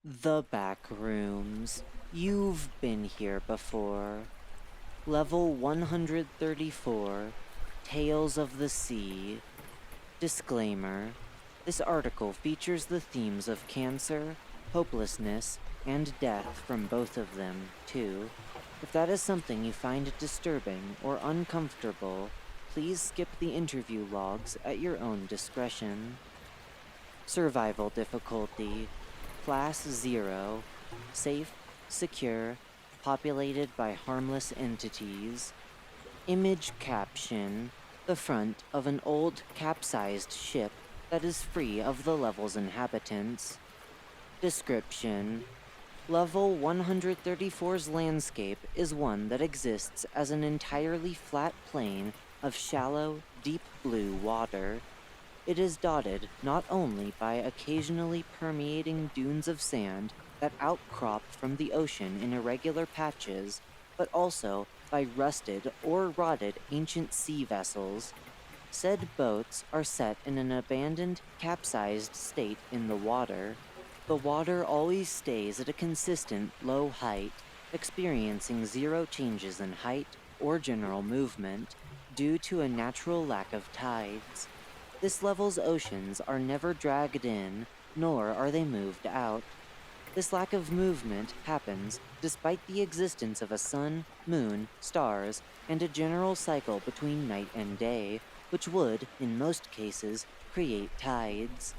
The Backrooms. You've been here before. Level 134, Tales of the Sea. Disclaimer. This article features the themes of cancer, hopelessness, and death from both of them, too. If that is something you find disturbing or uncomfortable, please skip the interview logs at your own discretion. Survival difficulty. Class 0. Safe, secure, populated by harmless entities. Image caption. The front of an old, capsized ship that is free of the level's inhabitants. Description. Level 134's landscape is one that exists as an entirely flat plain of shallow, deep blue water. It is dotted not only by occasionally permeating dunes of sand that outcrop from the ocean in irregular patches, but also by rusted or rotted ancient sea vessels. Said boats are set in an abandoned, capsized state in the water. The water always stays at a consistent low height, experiencing zero changes in height or general movement due to a natural lack of tides. This level's oceans are never dragged in, nor are they moved out. This lack of movement happens despite the existence of a sun, moon, stars, and a general cycle between night and day, which would, in most cases, create tides.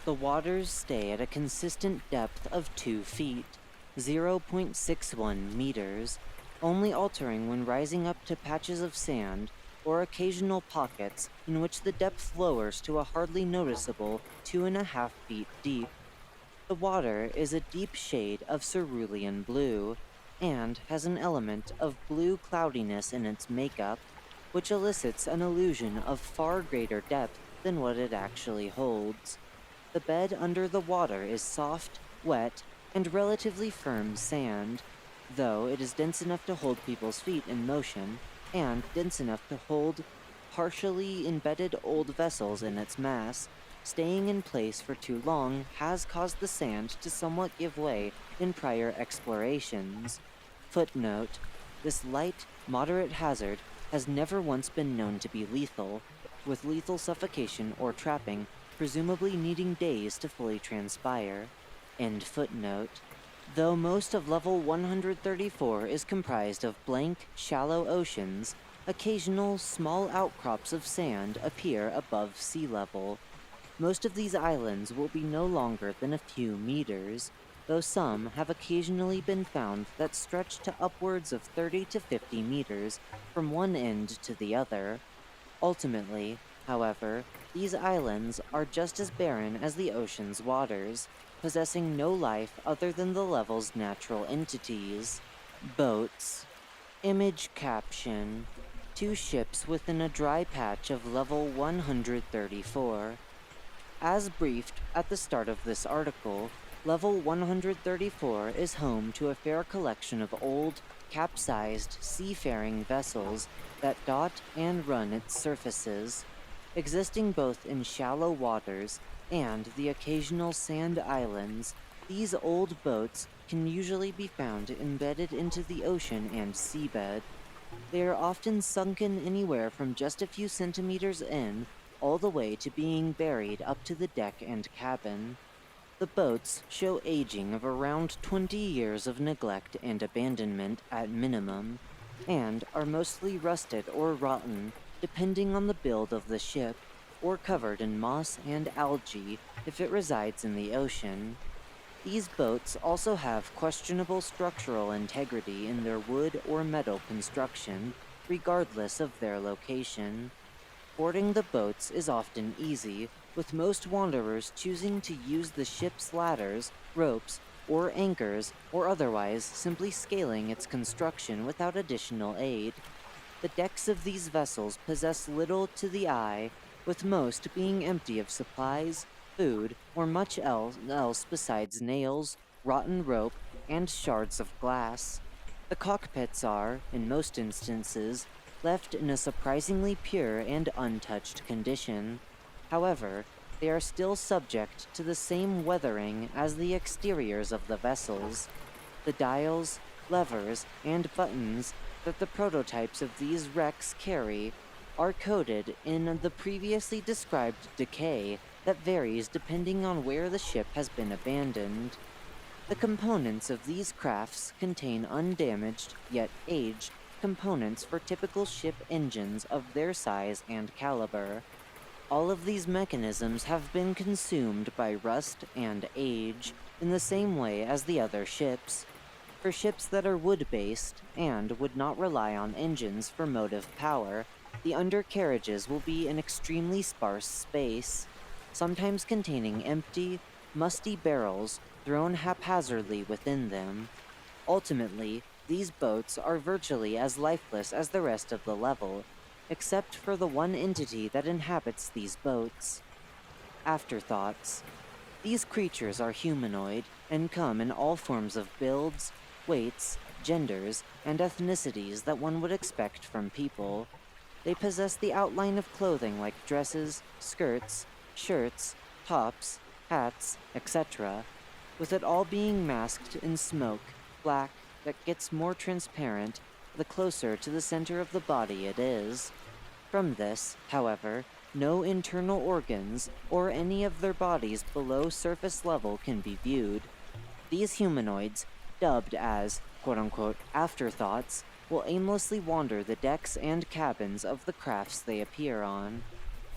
The waters stay at a consistent depth of 2 feet, 0.61 meters, only altering when rising up to patches of sand or occasional pockets in which the depth lowers to a hardly noticeable 2.5 feet deep. The water is a deep shade of cerulean blue, and has an element of blue cloudiness in its makeup, which elicits an illusion of far greater depth than what it actually holds. The bed under the water is soft, wet, and relatively firm sand, though it is dense enough to hold people's feet in motion, and dense enough to hold partially embedded old vessels in its mass. Staying in place for too long has caused the sand to somewhat give way in prior explorations. Footnote: this light, moderate hazard has never once been known to be lethal, with lethal suffocation or trapping presumably needing days to fully transpire. End footnote. Though most of level 134 is comprised of blank, shallow oceans, occasional small outcrops of sand appear above sea level. Most of these islands will be no longer than a few meters, though some have occasionally been found that stretch to upwards of 30 to 50 meters from one end to the other. Ultimately, however, these islands are just as barren as the ocean's waters, possessing no life other than the level's natural entities. Boats. Image caption. 2 ships within a dry patch of level 134. As briefed at the start of this article, level 134 is home to a fair collection of old, capsized seafaring vessels that dot and run its surfaces, existing both in shallow waters and the occasional sand islands. These old boats can usually be found embedded into the ocean and seabed. They are often sunken anywhere from just a few centimeters in, all the way to being buried up to the deck and cabin. The boats show aging of around 20 years of neglect and abandonment at minimum, and are mostly rusted or rotten, depending on the build of the ship, or covered in moss and algae if it resides in the ocean. These boats also have questionable structural integrity in their wood or metal construction, regardless of their location. Boarding the boats is often easy, with most wanderers choosing to use the ship's ladders, ropes, or anchors, or otherwise simply scaling its construction without additional aid. The decks of these vessels possess little to the eye, with most being empty of supplies, food, or much else besides nails, rotten rope, and shards of glass. The cockpits are, in most instances, left in a surprisingly pure and untouched condition. However, they are still subject to the same weathering as the exteriors of the vessels. The dials, levers, and buttons that the prototypes of these wrecks carry are coded in the previously described decay that varies depending on where the ship has been abandoned. The components of these crafts contain undamaged, yet aged, components for typical ship engines of their size and caliber. All of these mechanisms have been consumed by rust and age in the same way as the other ships. For ships that are wood-based and would not rely on engines for motive power, the undercarriages will be an extremely sparse space, sometimes containing empty, musty barrels thrown haphazardly within them. Ultimately, these boats are virtually as lifeless as the rest of the level, except for the one entity that inhabits these boats. Afterthoughts. These creatures are humanoid and come in all forms of builds, weights, genders, and ethnicities that one would expect from people. They possess the outline of clothing like dresses, skirts, shirts, tops, hats, etc., with it all being masked in smoke, black, that gets more transparent the closer to the center of the body it is. From this, however, no internal organs or any of their bodies below surface level can be viewed. These humanoids, dubbed as quote-unquote afterthoughts, will aimlessly wander the decks and cabins of the crafts they appear on.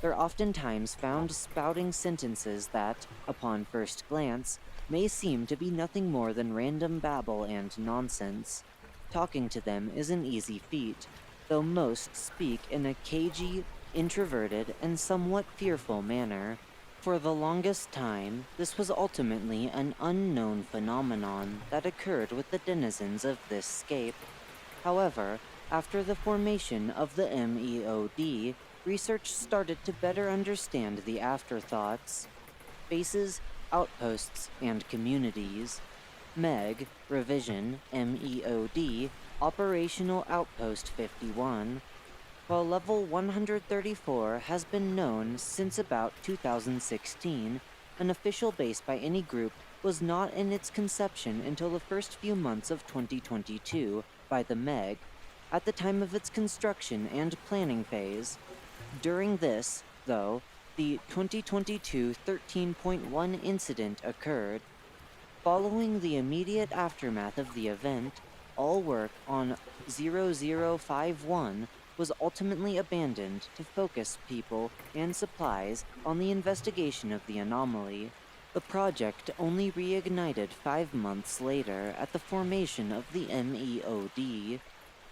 They're oftentimes found spouting sentences that, upon first glance, may seem to be nothing more than random babble and nonsense. Talking to them is an easy feat, though most speak in a cagey, introverted, and somewhat fearful manner. For the longest time, this was ultimately an unknown phenomenon that occurred with the denizens of this scape. However, after the formation of the MEOD, research started to better understand the afterthoughts, bases, outposts, and communities. MEG, revision, MEOD, Operational Outpost 51. While Level 134 has been known since about 2016, an official base by any group was not in its conception until the first few months of 2022 by the MEG, at the time of its construction and planning phase. During this, though, the 2022 13.1 incident occurred. Following the immediate aftermath of the event, all work on 0051 was ultimately abandoned to focus people and supplies on the investigation of the anomaly. The project only reignited 5 months later at the formation of the MEOD.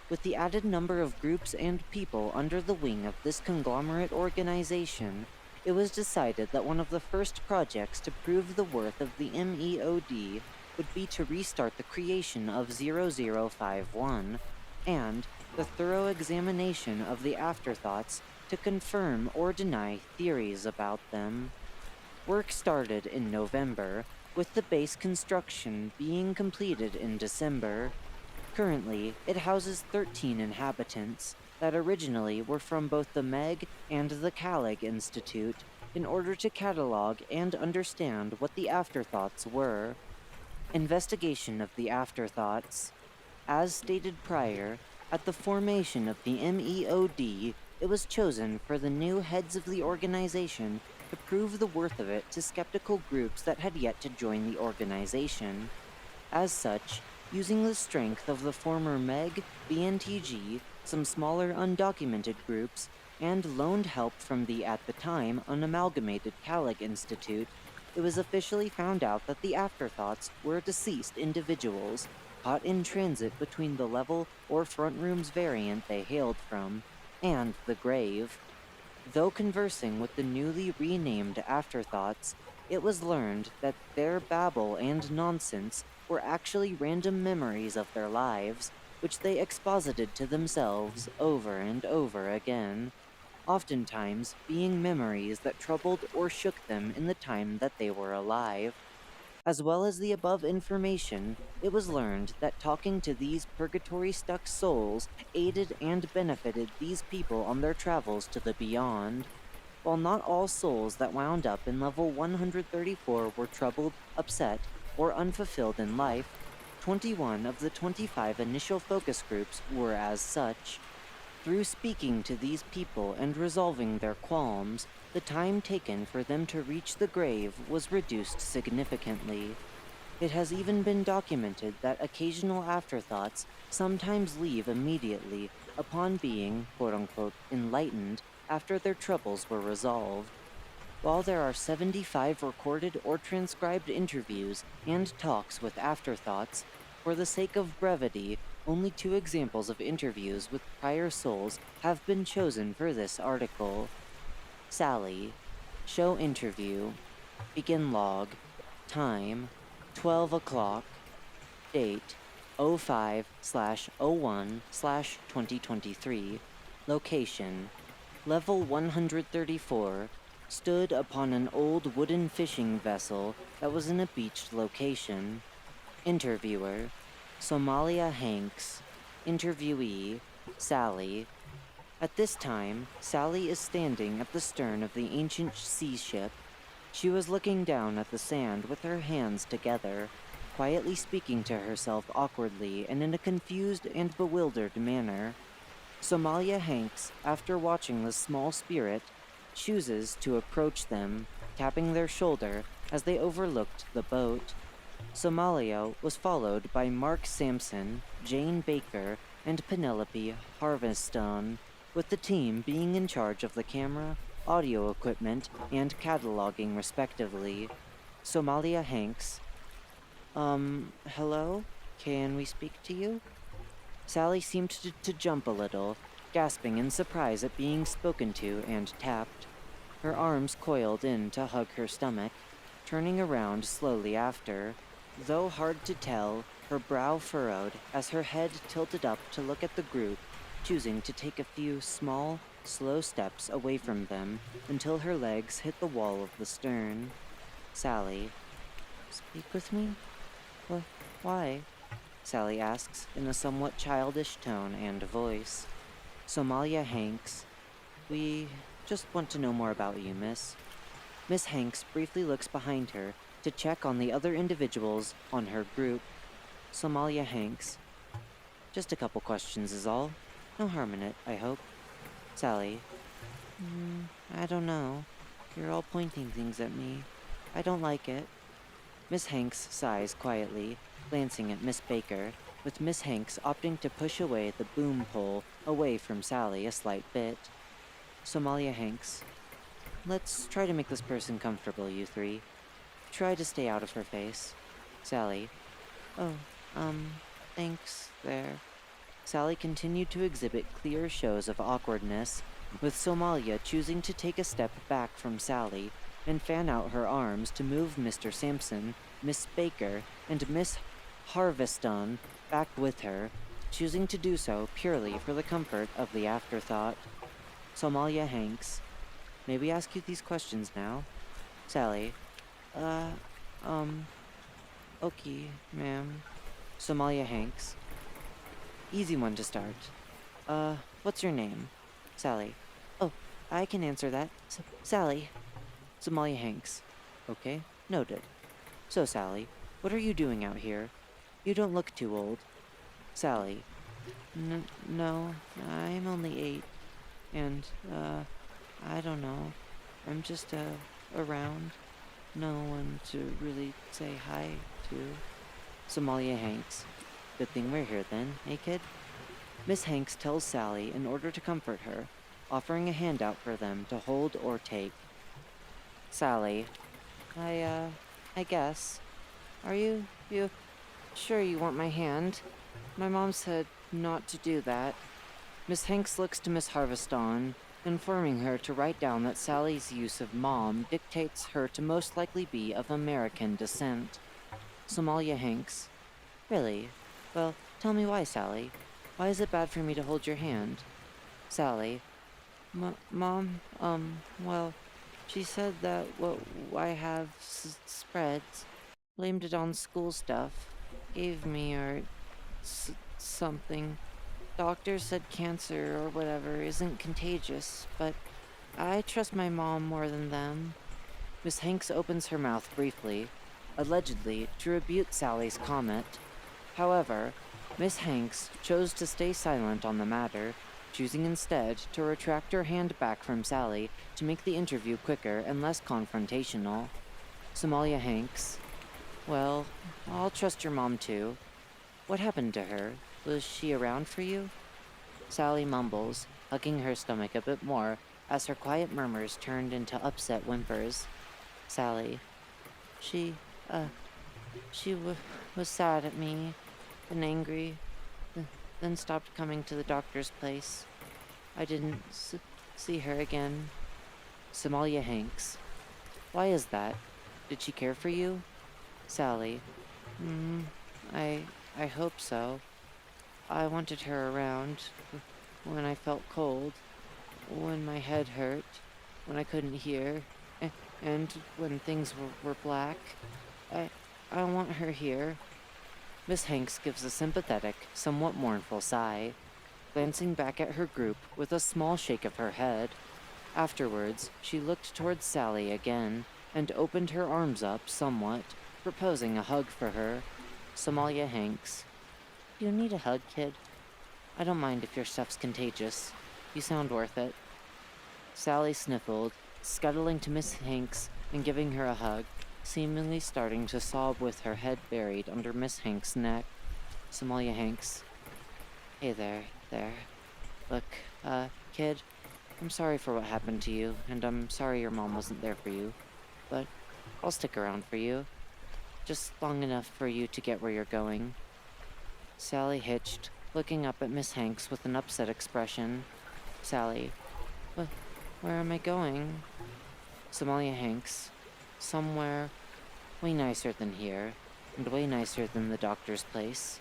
With the added number of groups and people under the wing of this conglomerate organization, it was decided that one of the first projects to prove the worth of the MEOD would be to restart the creation of 0051, and the thorough examination of the afterthoughts to confirm or deny theories about them. Work started in November, with the base construction being completed in December. Currently, it houses 13 inhabitants that originally were from both the Meg and the Calig Institute in order to catalog and understand what the afterthoughts were. Investigation of the afterthoughts. As stated prior, at the formation of the MEOD, it was chosen for the new heads of the organization to prove the worth of it to skeptical groups that had yet to join the organization. As such, using the strength of the former MEG, BNTG, some smaller undocumented groups, and loaned help from the at the time unamalgamated Calig Institute, it was officially found out that the afterthoughts were deceased individuals caught in transit between the level or front rooms variant they hailed from and the grave. Though conversing with the newly renamed afterthoughts, it was learned that their babble and nonsense were actually random memories of their lives, which they exposited to themselves over and over again, oftentimes being memories that troubled or shook them in the time that they were alive. As well as the above information, it was learned that talking to these purgatory-stuck souls aided and benefited these people on their travels to the beyond. While not all souls that wound up in level 134 were troubled, upset, or unfulfilled in life, 21 of the 25 initial focus groups were as such. Through speaking to these people and resolving their qualms, the time taken for them to reach the grave was reduced significantly. It has even been documented that occasional afterthoughts sometimes leave immediately upon being, quote-unquote, enlightened after their troubles were resolved. While there are 75 recorded or transcribed interviews and talks with afterthoughts, for the sake of brevity, only 2 examples of interviews with prior souls have been chosen for this article. Sally. Show interview. Begin log. Time. 12 o'clock. Date. 05/01/2023. Location. Level 134. Stood upon an old wooden fishing vessel that was in a beached location. Interviewer. Somalia Hanks. Interviewee. Sally. At this time, Sally is standing at the stern of the ancient sea ship. She was looking down at the sand with her hands together, quietly speaking to herself awkwardly and in a confused and bewildered manner. Somalia Hanks, after watching the small spirit, chooses to approach them, tapping their shoulder as they overlooked the boat. Somalia was followed by Mark Sampson, Jane Baker, and Penelope Harveston, with the team being in charge of the camera, audio equipment, and cataloging respectively. Somalia Hanks. Hello? Can we speak to you? Sally seemed to jump a little, gasping in surprise at being spoken to and tapped. Her arms coiled in to hug her stomach, turning around slowly after. Though hard to tell, her brow furrowed as her head tilted up to look at the group, choosing to take a few small, slow steps away from them until her legs hit the wall of the stern. Sally. Speak with me? Why? Sally asks in a somewhat childish tone and voice. Somalia Hanks. We just want to know more about you, miss. Miss Hanks briefly looks behind her to check on the other individuals on her group. Somalia Hanks. Just a couple questions is all. No harm in it, I hope. Sally. I don't know. You're all pointing things at me. I don't like it. Miss Hanks sighs quietly, glancing at Miss Baker, with Miss Hanks opting to push away the boom pole away from Sally a slight bit. Somalia Hanks. Let's try to make this person comfortable, you three. Try to stay out of her face. Sally. Oh, thanks there. Sally continued to exhibit clear shows of awkwardness, with Somalia choosing to take a step back from Sally and fan out her arms to move Mr. Sampson, Miss Baker, and Miss Harveston back with her, choosing to do so purely for the comfort of the afterthought. Somalia Hanks. May we ask you these questions now? Sally. Okay, ma'am. Somalia Hanks. Easy one to start. What's your name? Sally. Oh, I can answer that. Sally. Somalia Hanks. Okay, noted. So, Sally, what are you doing out here? You don't look too old. Sally. No, I'm only 8. And, I don't know. I'm just, around. No one to really say hi to. Somalia Hanks. Good thing we're here then, eh, kid? Miss Hanks tells Sally in order to comfort her, offering a handout for them to hold or take. Sally. I guess. Are you sure you want my hand? My mom said not to do that. Miss Hanks looks to Miss Harveston, informing her to write down that Sally's use of mom dictates her to most likely be of American descent. Somalia Hanks. Really? Well, tell me why, Sally. Why is it bad for me to hold your hand? Sally. Mom, well, she said that what I have spreads, blamed it on school stuff, gave me or something. Doctor said cancer or whatever isn't contagious, but I trust my mom more than them. Miss Hanks opens her mouth briefly, allegedly to rebut Sally's comment. However, Miss Hanks chose to stay silent on the matter, choosing instead to retract her hand back from Sally to make the interview quicker and less confrontational. Somalia Hanks, well, I'll trust your mom too. What happened to her? Was she around for you? Sally mumbles, hugging her stomach a bit more as her quiet murmurs turned into upset whimpers. Sally, she, uh, was sad at me and angry, then stopped coming to the doctor's place. I didn't see her again. Somalia Hanks, why is that? Did she care for you? Sally, mm, I, I hope so. I wanted her around when I felt cold, when my head hurt, when I couldn't hear, and when things were black. I want her here. Miss Hanks gives a sympathetic, somewhat mournful sigh, glancing back at her group with a small shake of her head. Afterwards, she looked towards Sally again and opened her arms up somewhat, proposing a hug for her. Somalia Hanks, you need a hug, kid. I don't mind if your stuff's contagious. You sound worth it. Sally sniffled, scuttling to Miss Hanks and giving her a hug, seemingly starting to sob with her head buried under Miss Hanks' neck. Somalia Hanks, hey there. Look, kid, I'm sorry for what happened to you, and I'm sorry your mom wasn't there for you, but I'll stick around for you. Just long enough for you to get where you're going. Sally hitched, looking up at Miss Hanks with an upset expression. Sally, where am I going? Somalia Hanks, somewhere way nicer than here, and way nicer than the doctor's place.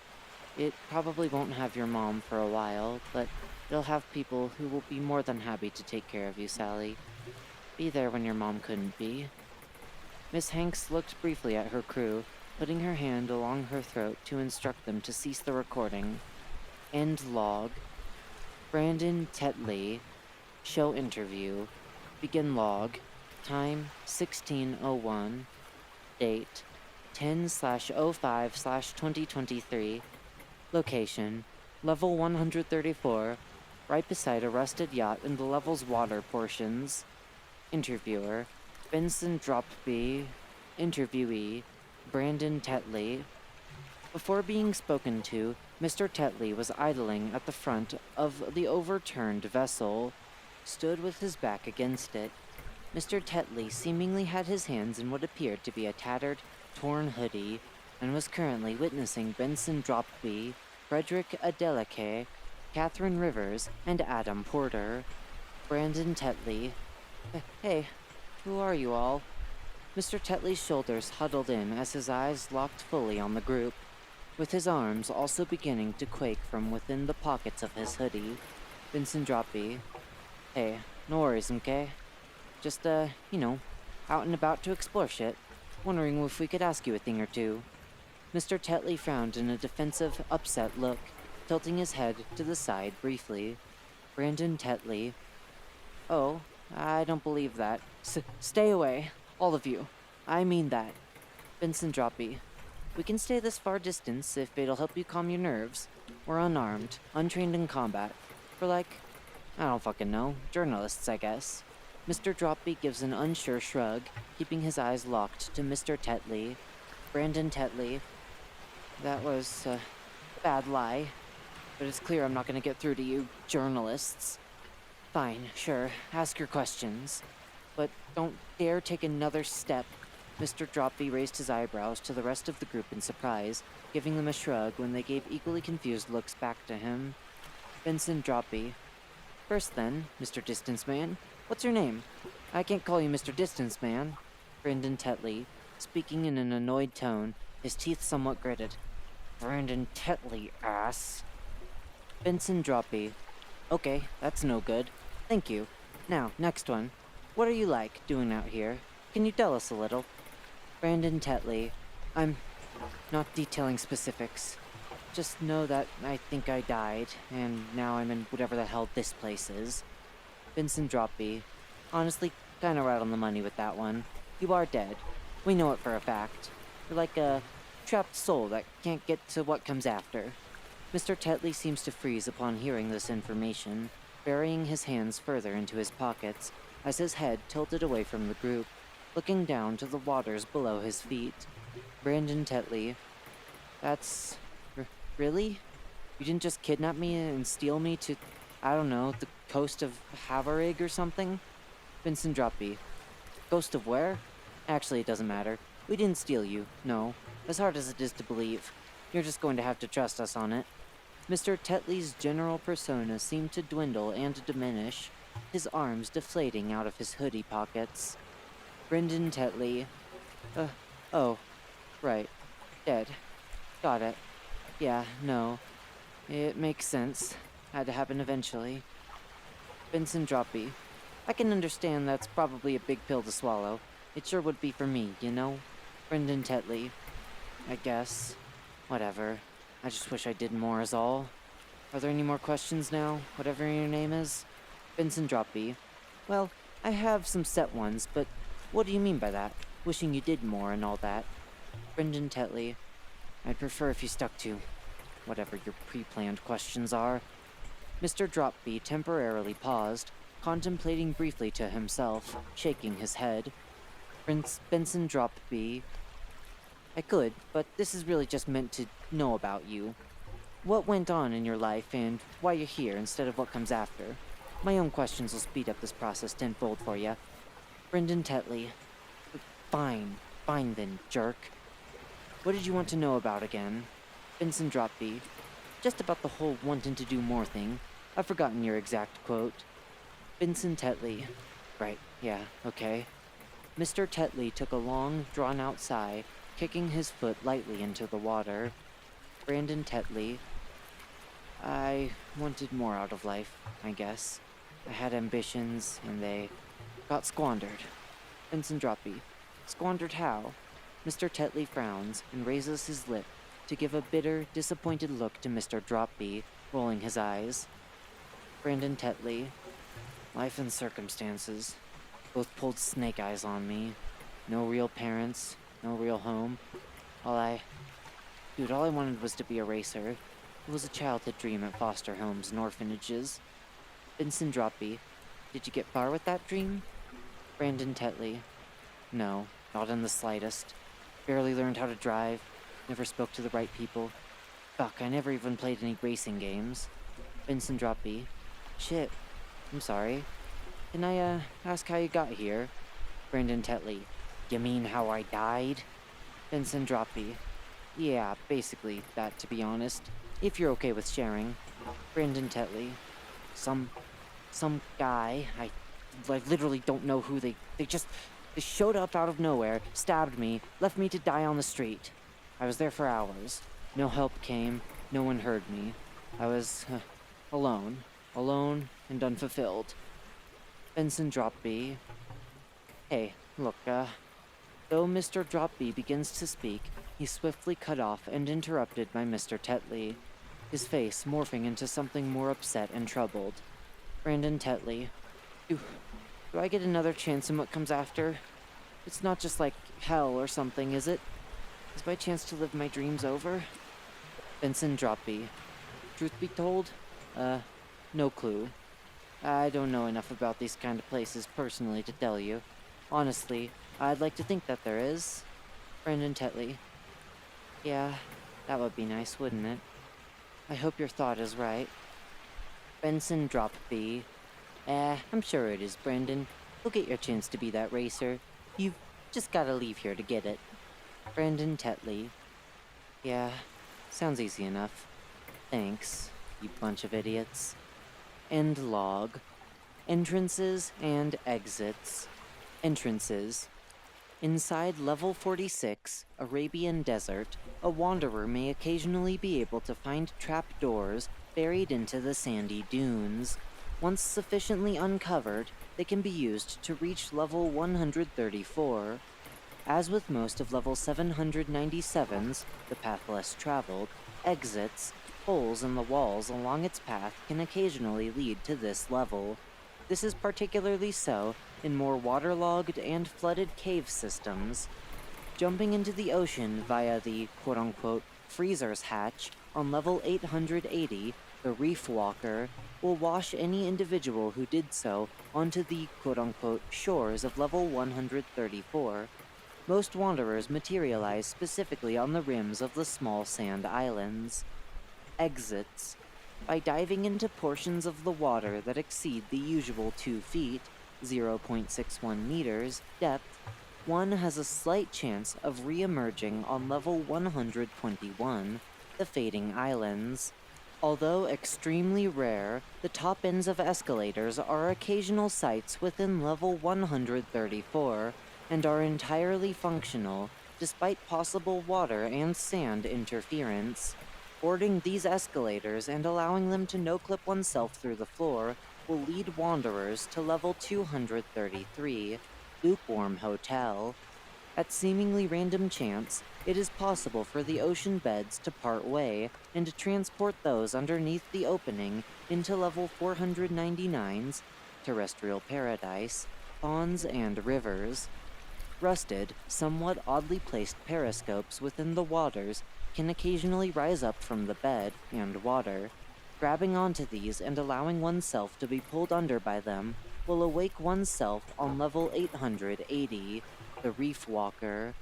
It probably won't have your mom for a while, but it'll have people who will be more than happy to take care of you, Sally. Be there when your mom couldn't be. Miss Hanks looked briefly at her crew, putting her hand along her throat to instruct them to cease the recording. End log. Brandon Tetley. Show interview. Begin log. Time 16:01. Date 10/05/2023. Location level 134, right beside a rusted yacht in the level's water portions. Interviewer Benson Dropby. Interviewee Brandon Tetley. Before being spoken to, Mr. Tetley was idling at the front of the overturned vessel, stood with his back against it. Mr. Tetley seemingly had his hands in what appeared to be a tattered, torn hoodie, and was currently witnessing Benson Dropby, Frederick Adeleke, Catherine Rivers, and Adam Porter. Brandon Tetley. Hey, who are you all? Mr. Tetley's shoulders huddled in as his eyes locked fully on the group, with his arms also beginning to quake from within the pockets of his hoodie. Benson Dropby. Hey, no worries, okay? Just, out and about to explore shit. Wondering if we could ask you a thing or two. Mr. Tetley frowned in a defensive, upset look, tilting his head to the side briefly. Brandon Tetley. Oh, I don't believe that. Stay away, all of you. I mean that. Benson Dropby. We can stay this far distance if it'll help you calm your nerves. We're unarmed, untrained in combat. We're like, I don't fucking know, journalists, I guess. Mr. Dropby gives an unsure shrug, keeping his eyes locked to Mr. Tetley. Brandon Tetley. That was a bad lie, but it's clear I'm not going to get through to you, journalists. Fine, sure, ask your questions, but don't dare take another step. Mr. Dropby raised his eyebrows to the rest of the group in surprise, giving them a shrug when they gave equally confused looks back to him. Benson Dropby. First then, Mr. Distance Man, what's your name? I can't call you Mr. Distance Man. Brandon Tetley, speaking in an annoyed tone, his teeth somewhat gritted. Brandon Tetley, ass. Benson Dropby. Okay, that's no good. Thank you. Now, next one. What are you like, doing out here? Can you tell us a little? Brandon Tetley. I'm not detailing specifics. Just know that I think I died, and now I'm in whatever the hell this place is. Benson Dropby. Honestly, kinda right on the money with that one. You are dead. We know it for a fact. You're like a trapped soul that can't get to what comes after. Mr. Tetley seems to freeze upon hearing this information, burying his hands further into his pockets as his head tilted away from the group, looking down to the waters below his feet. Brandon Tetley. That's... really? You didn't just kidnap me and steal me to, I don't know, the coast of Havarig or something? Vincent Droppy. Coast of where? Actually, it doesn't matter. We didn't steal you, no. As hard as it is to believe. You're just going to have to trust us on it. Mr. Tetley's general persona seemed to dwindle and diminish, his arms deflating out of his hoodie pockets. Brendan Tetley. Oh, right. Dead. Got it. Yeah, no. It makes sense. Had to happen eventually. Vincent Droppy. I can understand that's probably a big pill to swallow. It sure would be for me, you know? Brendan Tetley. I guess. Whatever. I just wish I did more is all. Are there any more questions now, whatever your name is? Vincent Droppy. Well, I have some set ones, but what do you mean by that? Wishing you did more and all that. Brendan Tetley. I'd prefer if you stuck to whatever your pre-planned questions are. Mr. Dropby temporarily paused, contemplating briefly to himself, shaking his head. Prince Benson Dropby. I could, but this is really just meant to know about you. What went on in your life and why you're here instead of what comes after. My own questions will speed up this process tenfold for you. Brendan Tetley. Fine then, jerk. What did you want to know about again? Vincent Dropby. Just about the whole wanting to do more thing. I've forgotten your exact quote. Vincent Tetley. Right, yeah, okay. Mr. Tetley took a long, drawn-out sigh, kicking his foot lightly into the water. Brandon Tetley. I wanted more out of life, I guess. I had ambitions, and they got squandered. Vincent Dropby. Squandered how? Mr. Tetley frowns and raises his lip to give a bitter, disappointed look to Mr. Dropby, rolling his eyes. Brandon Tetley. Life and circumstances. Both pulled snake eyes on me. No real parents, no real home. All I wanted was to be a racer. It was a childhood dream at foster homes and orphanages. Vincent Dropby. Did you get far with that dream? Brandon Tetley. No, not in the slightest. Barely learned how to drive. Never spoke to the right people. Fuck, I never even played any racing games. Vincent Dropby. Shit. I'm sorry. Can I, ask how you got here? Brandon Tetley. You mean how I died? Vincent Dropby. Yeah, basically that, to be honest. If you're okay with sharing. Brandon Tetley. Some guy, I literally don't know who they showed up out of nowhere, stabbed me, left me to die on the street. I was there for hours. No help came, no one heard me. I was, alone and unfulfilled. Benson Dropby. Hey, look, though Mr. Dropby begins to speak, he's swiftly cut off and interrupted by Mr. Tetley, his face morphing into something more upset and troubled. Brandon Tetley. Do I get another chance in what comes after? It's not just like hell or something, is it? Is my chance to live my dreams over? Benson Dropby. Truth be told, no clue. I don't know enough about these kind of places personally to tell you. Honestly, I'd like to think that there is. Brandon Tetley. Yeah, that would be nice, wouldn't it? I hope your thought is right. Benson Dropby. I'm sure it is, Brandon. You'll get your chance to be that racer. You've just gotta leave here to get it. Brandon Tetley. Yeah, sounds easy enough. Thanks, you bunch of idiots. End log. Entrances and exits. Entrances. Inside level 46, Arabian Desert, a wanderer may occasionally be able to find trapdoors buried into the sandy dunes. Once sufficiently uncovered, they can be used to reach level 134. As with most of level 797's, the path less traveled, exits, holes in the walls along its path can occasionally lead to this level. This is particularly so in more waterlogged and flooded cave systems. Jumping into the ocean via the quote-unquote freezer's hatch on level 880, the Reef Walker, will wash any individual who did so onto the quote-unquote shores of level 134. Most wanderers materialize specifically on the rims of the small sand islands. Exits. By diving into portions of the water that exceed the usual 2 feet, 0.61 meters, depth, one has a slight chance of re-emerging on level 121, the Fading Islands. Although extremely rare, the top ends of escalators are occasional sights within level 134 and are entirely functional, despite possible water and sand interference. Boarding these escalators and allowing them to no-clip oneself through the floor will lead wanderers to level 233, Lukewarm Hotel. At seemingly random chance, it is possible for the ocean beds to part way and to transport those underneath the opening into level 499's Terrestrial Paradise, ponds and rivers. Rusted, somewhat oddly placed periscopes within the waters can occasionally rise up from the bed and water. Grabbing onto these and allowing oneself to be pulled under by them will awake oneself on level 880, the Reef Walker.